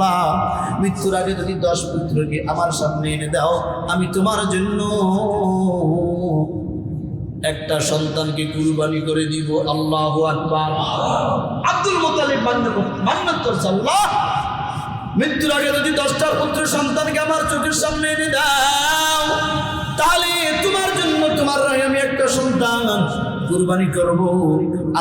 আল্লাহ মৃত্যুর আগে যদি 10 পুত্রকে আমার সামনে এনে দাও, আমি তোমার জন্য একটা সন্তানকে কুরবানি করে দিব। আল্লাহু আকবার। আব্দুল মুত্তালিব মান্নাত করছে, আল্লাহ মৃত্যুর আগে যদি 10টা পুত্র সন্তানকে আমার চোখের সামনে এনে দাও, তাহলে তোমার জন্য তোমার রাহে আমি একটা সন্তান কুরবানি করব।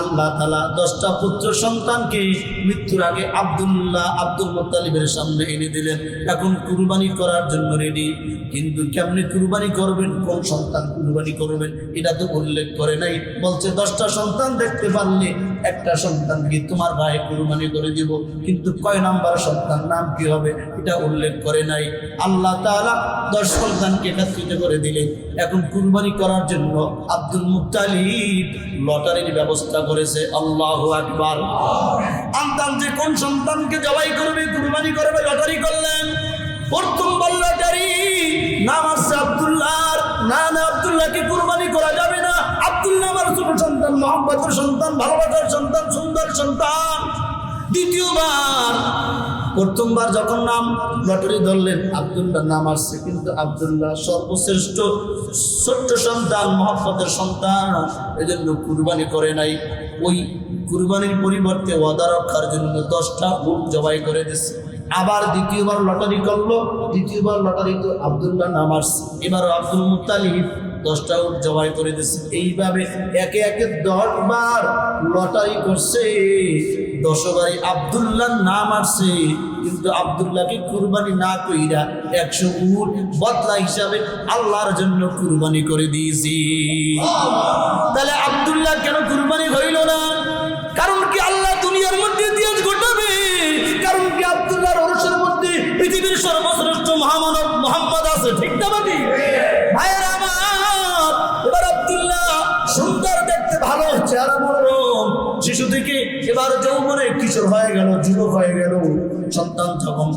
আল্লাহ তাআলা 10টা পুত্র সন্তানকে মৃত্যুর আগে আব্দুল মুত্তালিবের সামনে এনে দিলেন। এখন কুরবানি করার জন্য রেডি, কিন্তু কেমনে কুরবানি করবেন, কোন সন্তান কুরবানি করবেন এটা তো উল্লেখ করে নাই। বলছে 10টা সন্তান দেখতে পারলে একটা সন্তানকে তোমার ভাই কুরবানি করে দিব, কিন্তু কয় নাম্বার সন্তান, নাম কি হবে এটা উল্লেখ করে নাই। আল্লাহ তাআলা 10 সন্তানকে একত্রিত করে দিলেন। এখন কুরবানি করার জন্য আব্দুল মুত্তালিব লটারির ব্যবস্থা করেছে। আল্লাহু আকবার। আন্দাজ যে কোন সন্তানকে জবাই করবে, কুরবানি করবে, লটারি করলেন। প্রথমবার লটারি নাম আছে আব্দুল্লাহর। না, আব্দুল্লাহকে কুরবানি করা যাবে না। আব্দুল্লাহ আমার ছোট সন্তান, মহব্বতের সন্তান, ভালোবাসার সন্তান, সুন্দর সন্তান। দ্বিতীয়বার, প্রথমবার যখন নাম লটারি ধরলেন আব্দুল্লাহ নাম আসছে, কিন্তু আব্দুল্লাহ সর্বশ্রেষ্ঠ ছোট্ট সন্তান, মহব্বতের সন্তান, এজন্য কুরবানি করে নাই। ওই কুরবানির পরিবর্তে ওয়াদা রক্ষার জন্য 10টা উট জবাই করে দিচ্ছে। আবার দ্বিতীয়বার লটারি করলো, দ্বিতীয়বার লটারি তো আব্দুল্লাহ নাম আসছে, এবার আব্দুল মুত্তালিব 10টা উট জবাই করে দিচ্ছে। এইভাবে একে একে 10 বার লটারি করছে। 10 বারই আব্দুল্লাহর নাম আসছে, কিন্তু আব্দুল্লাহকে কুরবানি না কইরা 100 উট বদলা হিসাবে আল্লাহর জন্য কুরবানি করে দিয়েছি। তাহলে আব্দুল্লাহ কেন কুরবানি হইল না? কারণ কি আল্লাহ দুনিয়ার মধ্যে ইতিহাস ঘটাবে। কারণ কি আব্দুল্লাহর ওরসের মধ্যে পৃথিবীর সর্বশ্রেষ্ঠ মহামানব মুহাম্মদ আছে, ঠিক না বাকি ভাইয়েরা আমার? এবার আব্দুল্লাহ সুন্দর, দেখতে ভালো, চেহারা মনোরম, শিশু থেকে এবার যৌবনে কিশোর হয়ে গেল, যুবক হয়ে গেল। সন্তান যখন